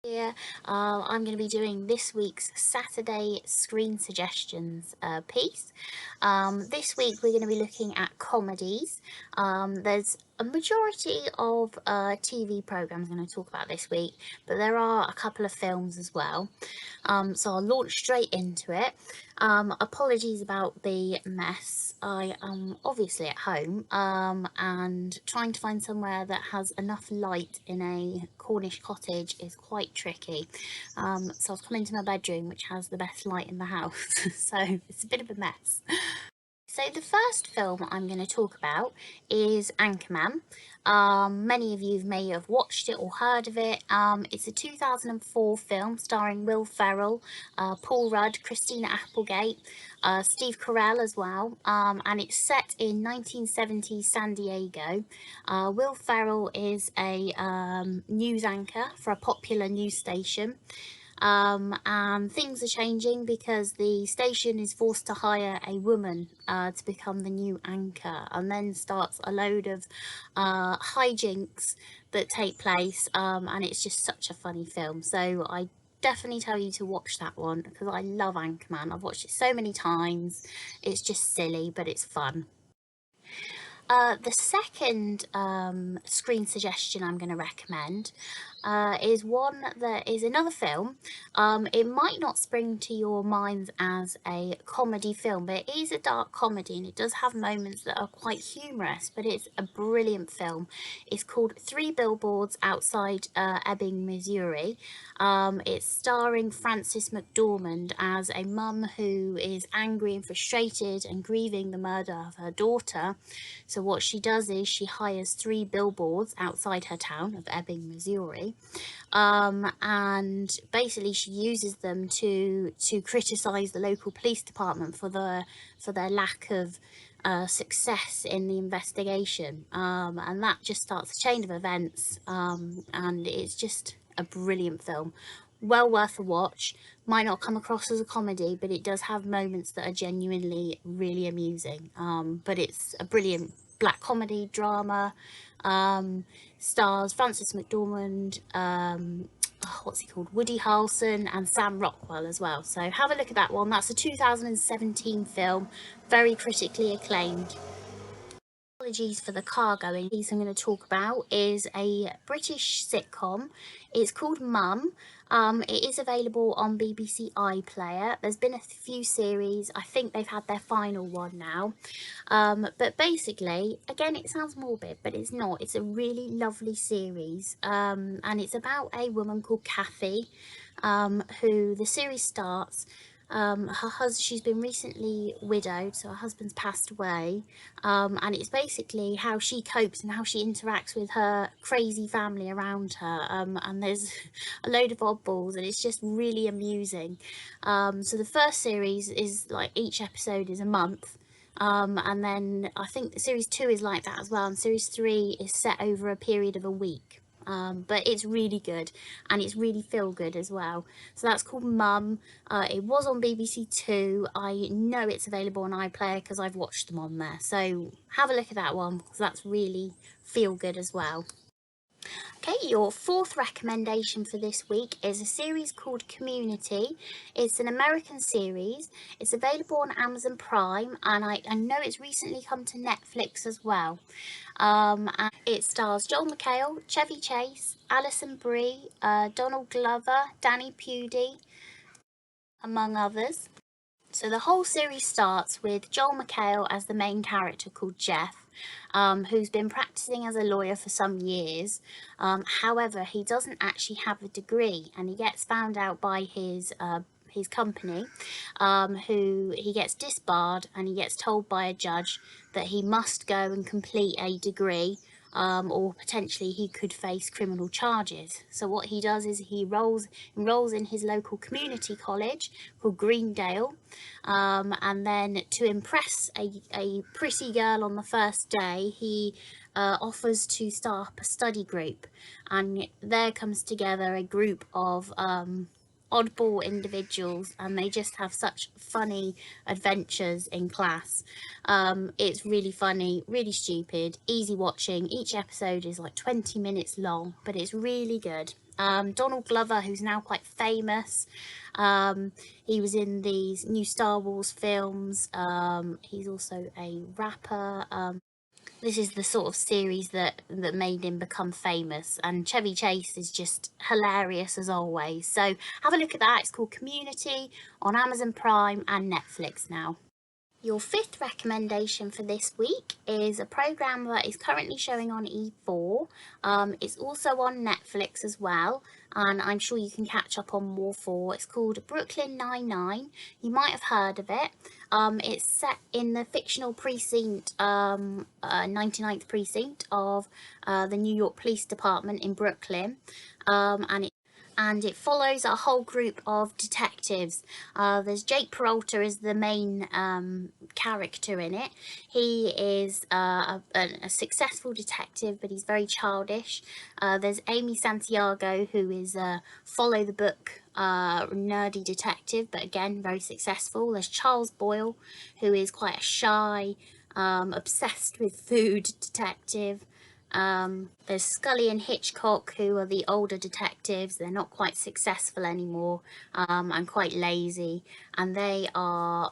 Here, I'm going to be doing this week's Saturday Screen Suggestions piece. This week we're going to be looking at comedies. There's a majority of TV programmes I'm going to talk about this week, but there are a couple of films as well. So I'll launch straight into it. Apologies about the mess. I am obviously at home and trying to find somewhere that has enough light in a Cornish cottage is quite tricky. So I've come into my bedroom, which has the best light in the house. So it's a bit of a mess. So the first film I'm going to talk about is Anchorman. Many of you may have watched it or heard of it. It's a 2004 film starring Will Ferrell, Paul Rudd, Christina Applegate, Steve Carell as well, and it's set in 1970s San Diego. Will Ferrell is a news anchor for a popular news station. And things are changing because the station is forced to hire a woman to become the new anchor, and then starts a load of hijinks that take place, and it's just such a funny film. So I definitely tell you to watch that one because I love Anchorman. I've watched it so many times. It's just silly, but it's fun. The second screen suggestion I'm going to recommend is one that is another film. It might not spring to your minds as a comedy film, but it is a dark comedy and it does have moments that are quite humorous, but it's a brilliant film. It's called Three Billboards Outside Ebbing, Missouri. It's starring Frances McDormand as a mum who is angry and frustrated and grieving the murder of her daughter. So what she does is she hires three billboards outside her town of Ebbing, Missouri, and basically she uses them to criticise the local police department for their lack of success in the investigation, and that just starts a chain of events, and it's just a brilliant film. Well worth a watch. Might not come across as a comedy, but it does have moments that are genuinely really amusing. But it's a brilliant black comedy drama. Stars Frances McDormand, what's he called, Woody Harrelson, and Sam Rockwell as well. So have a look at that one. That's a 2017 film, very critically acclaimed. Apologies for the car going. The piece I'm going to talk about is a British sitcom. It's called Mum. It is available on BBC iPlayer. There's been a few series. I think they've had their final one now. But basically, again, it sounds morbid, but it's not. It's a really lovely series. And it's about a woman called Kathy, who the series starts. She's been recently widowed, so her husband's passed away, and it's basically how she copes and how she interacts with her crazy family around her, and there's a load of oddballs and it's just really amusing. So the first series is like each episode is a month, and then I think series 2 is like that as well, and series 3 is set over a period of a week. But it's really good and it's really feel good as well. So that's called Mum. It was on BBC Two. I know it's available on iPlayer because I've watched them on there. So have a look at that one because that's really feel good as well. Okay, your fourth recommendation for this week is a series called Community. It's an American series. It's available on Amazon Prime, and I know it's recently come to Netflix as well. And it stars Joel McHale, Chevy Chase, Alison Brie, Donald Glover, Danny Pudi, among others. So the whole series starts with Joel McHale as the main character called Jeff, who's been practicing as a lawyer for some years. However, he doesn't actually have a degree, and he gets found out by his company, who he gets disbarred, and he gets told by a judge that he must go and complete a degree, or potentially he could face criminal charges. So what he does is he enrolls in his local community college called Greendale, and then to impress a pretty girl on the first day, he offers to start up a study group, and there comes together a group of oddball individuals, and they just have such funny adventures in class. It's really funny, really stupid, easy watching. Each episode is like 20 minutes long, but it's really good. Donald Glover, who's now quite famous, he was in these new Star Wars films. He's also a rapper. This is the sort of series that made him become famous, and Chevy Chase is just hilarious as always. So have a look at that. It's called Community on Amazon Prime and Netflix now. Your fifth recommendation for this week is a programme that is currently showing on E4. It's also on Netflix as well, and I'm sure you can catch up on more for. It's called Brooklyn Nine-Nine. You might have heard of it. It's set in the fictional precinct, 99th precinct of the New York Police Department in Brooklyn, and it follows a whole group of detectives. There's Jake Peralta as the main character in it. He is a successful detective, but he's very childish. There's Amy Santiago, who is a follow the book nerdy detective, but again very successful. There's Charles Boyle, who is quite a shy, obsessed with food detective. There's Scully and Hitchcock, who are the older detectives. They're not quite successful anymore, and quite lazy, and they are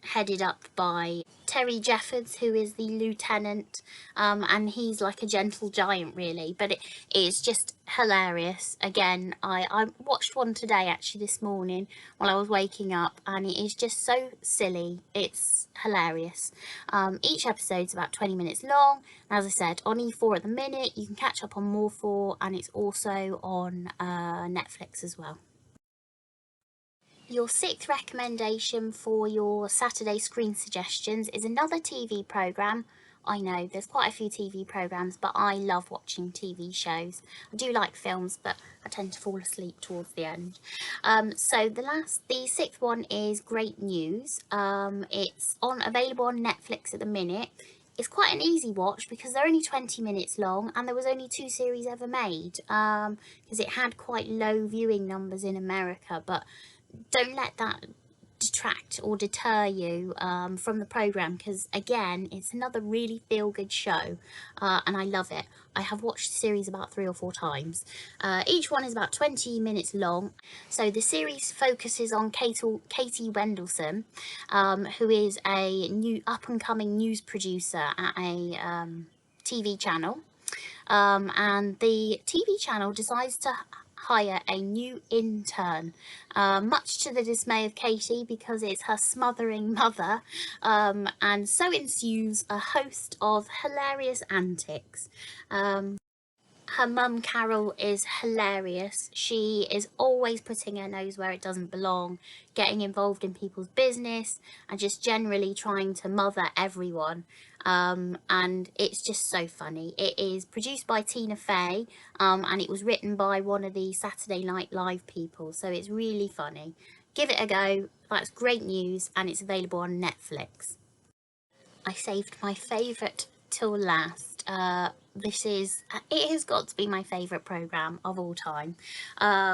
headed up by Terry Jeffords, who is the lieutenant, and he's like a gentle giant really, but it is just hilarious. Again, I watched one today actually this morning while I was waking up, and it is just so silly. It's hilarious. Each episode's about 20 minutes long. As I said, on E4 at the minute. You can catch up on more for, and it's also on Netflix as well. Your sixth recommendation for your Saturday Screen Suggestions is another TV programme. I know there's quite a few TV programmes, but I love watching TV shows. I do like films, but I tend to fall asleep towards the end. So the sixth one is Great News. It's available on Netflix at the minute. It's quite an easy watch because they're only 20 minutes long, and there was only 2 series ever made, because it had quite low viewing numbers in America, but don't let that detract or deter you from the programme, because again, it's another really feel-good show, and I love it. I have watched the series about 3 or 4 times. Each one is about 20 minutes long. So the series focuses on Katie Wendelson, who is a new up-and-coming news producer at a TV channel, and the TV channel decides to hire a new intern, much to the dismay of Katie, because it's her smothering mother, and so ensues a host of hilarious antics. Her mum, Carol, is hilarious. She is always putting her nose where it doesn't belong, getting involved in people's business, and just generally trying to mother everyone. And it's just so funny. It is produced by Tina Fey, and it was written by one of the Saturday Night Live people, so it's really funny. Give it a go. That's Great News, and it's available on Netflix. I saved my favourite till last. It has got to be my favourite programme of all time,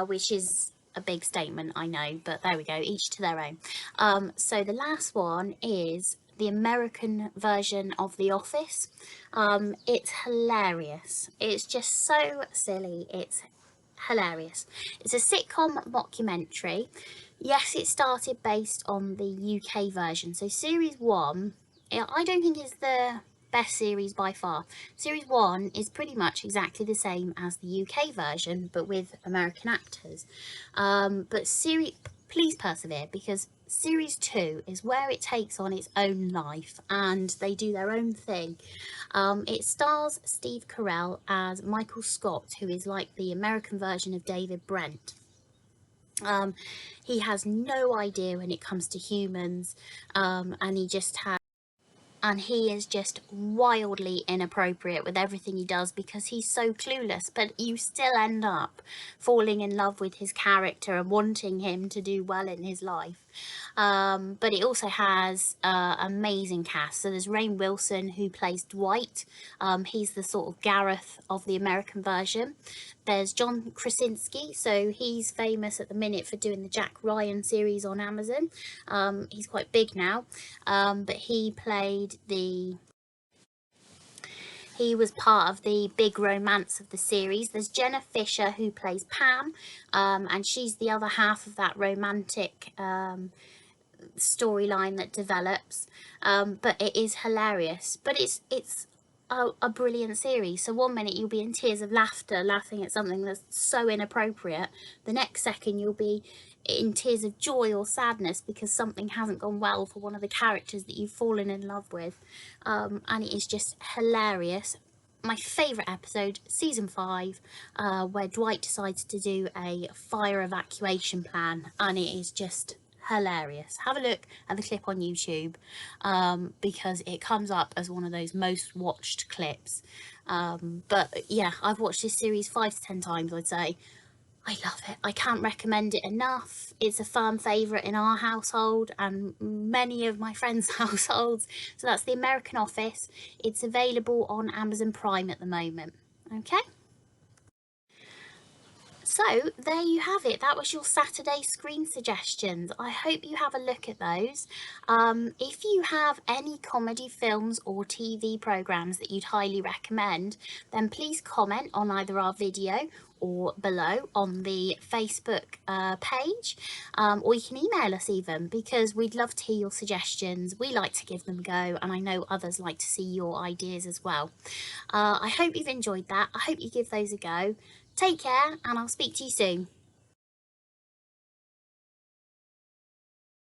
which is a big statement, I know, but there we go, each to their own. So the last one is the American version of The Office. It's hilarious. It's just so silly. It's hilarious. It's a sitcom mockumentary. Yes, it started based on the UK version. So series 1, I don't think it's the best series by far. Series 1 is pretty much exactly the same as the UK version, but with American actors. Please persevere, because series 2 is where it takes on its own life, and they do their own thing. It stars Steve Carell as Michael Scott, who is like the American version of David Brent. He has no idea when it comes to humans, and he just has and he is just wildly inappropriate with everything he does because he's so clueless, but you still end up falling in love with his character and wanting him to do well in his life. But it also has amazing cast. So there's Rainn Wilson, who plays Dwight. He's the sort of Gareth of the American version. There's John Krasinski, so he's famous at the minute for doing the Jack Ryan series on Amazon. He's quite big now, but he was part of the big romance of the series. There's Jenna Fisher, who plays Pam, and she's the other half of that romantic storyline that develops. But it is hilarious. But it's a brilliant series. So one minute you'll be in tears of laughter, laughing at something that's so inappropriate. The next second you'll be in tears of joy or sadness because something hasn't gone well for one of the characters that you've fallen in love with. And it is just hilarious. My favourite episode, season 5, where Dwight decides to do a fire evacuation plan, and it is just hilarious. Have a look at the clip on YouTube, because it comes up as one of those most watched clips. But yeah, I've watched this series 5 to 10 times, I'd say. I love it. I can't recommend it enough. It's a firm favourite in our household and many of my friends' households. So that's The American Office. It's available on Amazon Prime at the moment. Okay? So there you have it. That was your Saturday screen suggestions. I hope you have a look at those. If you have any comedy films or TV programmes that you'd highly recommend, then please comment on either our video or below on the Facebook page, or you can email us even, because we'd love to hear your suggestions. We like to give them a go, and I know others like to see your ideas as well. I hope you've enjoyed that. I hope you give those a go. Take care, and I'll speak to you soon.